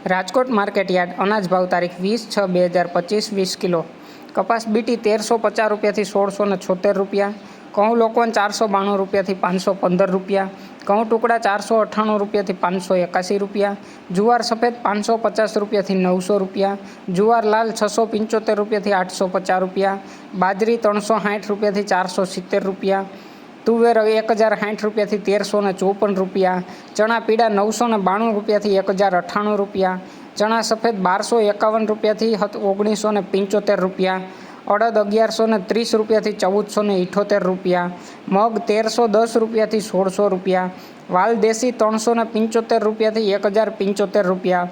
Rajkot market yard અનાજ ભાવ તારીખ 20/6/2025 20 કિલો. કપાસ બીટી 1350 રૂપિયાથી 1676 રૂપિયા. ઘઉં લોકવન 492 રૂપિયાથી 515 રૂપિયા. ઘઉં ટુકડા 498 રૂપિયાથી 581 રૂપિયા. જુવાર સફેદ 550 રૂપિયાથી 900 રૂપિયા. જુવાર લાલ 675 રૂપિયાથી 850 રૂપિયા. બાજરી 360 રૂપિયાથી 470 રૂપિયા. તુવેર 1060 રૂપિયાથી 1354 રૂપિયા. ચણા પીળા 992 રૂપિયાથી 1098 રૂપિયા. ચણા સફેદ 1251 રૂપિયાથી 1975 રૂપિયા. અડદ 1130 રૂપિયાથી 1478 રૂપિયા. મગ 1310 રૂપિયાથી 1600 રૂપિયા. વાલ દેશી 375 રૂપિયાથી 1075 રૂપિયા.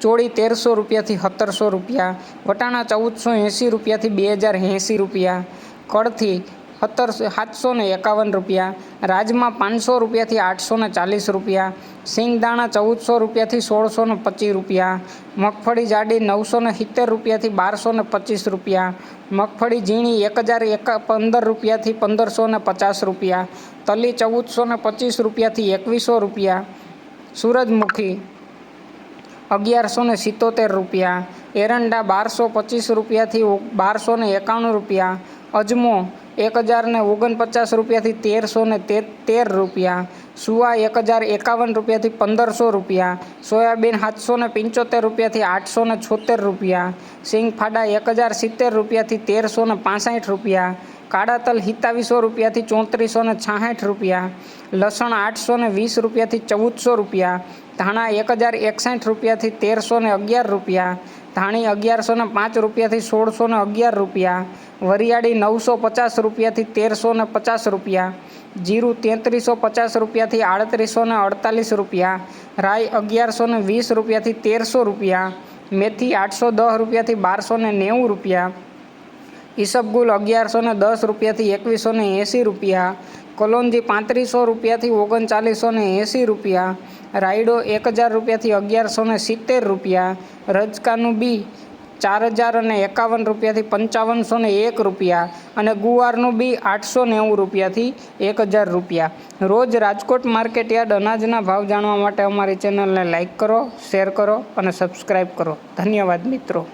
ચોળી 1300 રૂપિયાથી 1700 રૂપિયા. વટાણા 1480 રૂપિયાથી 2080 રૂપિયા. કળથી 751 રૂપિયા. રાજમા 500 રૂપિયાથી 840 રૂપિયા. સિંગદાણા 1400 રૂપિયાથી 1625 રૂપિયા. મગફળી જાડી 970 રૂપિયાથી 1225 રૂપિયા. મગફળી ઝીણી 1015 રૂપિયાથી 1550 રૂપિયા. તલી 1425 રૂપિયાથી 2100 રૂપિયા. સૂરજમુખી 1177 રૂપિયા. એરંડા 1225 રૂપિયાથી 1291 રૂપિયા. અજમો 1049 રૂપિયાથી 1313 રૂપિયા. સુવા 1051 રૂપિયાથી 1500 રૂપિયા. સોયાબીન 775 રૂપિયાથી 876 રૂપિયા. સિંગફાડા 1070 રૂપિયાથી 1365 રૂપિયા. કાળા તલ 2700 રૂપિયાથી 3466 રૂપિયા. લસણ 820 રૂપિયાથી 1400 રૂપિયા. ધાણા 1061 રૂપિયાથી 1311 રૂપિયા. ધાણી 1105 રૂપિયાથી 1611 રૂપિયા. વરિયાળી 950 રૂપિયાથી 1350 રૂપિયા. જીરું 3350 રૂપિયાથી 3848 રૂપિયા. રાઈ 1120 રૂપિયાથી 1300 રૂપિયા. મેથી 810 રૂપિયાથી 1290 રૂપિયા. ઈસબગુલ 1110 રૂપિયાથી 2180 રૂપિયા. કલોંજી 3500 રૂપિયાથી 3980 રૂપિયા. રાયડો 1000 રૂપિયાથી 1170 રૂપિયા. રજકાનું બી 4051 રૂપિયાથી 5501 રૂપિયા. અને ગુવારનું બી 890 રૂપિયાથી 1000 રૂપિયા. રોજ રાજકોટ માર્કેટયાર્ડ અનાજના ભાવ જાણવા માટે અમારી ચેનલને લાઇક કરો, શેર કરો અને સબસ્ક્રાઈબ કરો. ધન્યવાદ મિત્રો.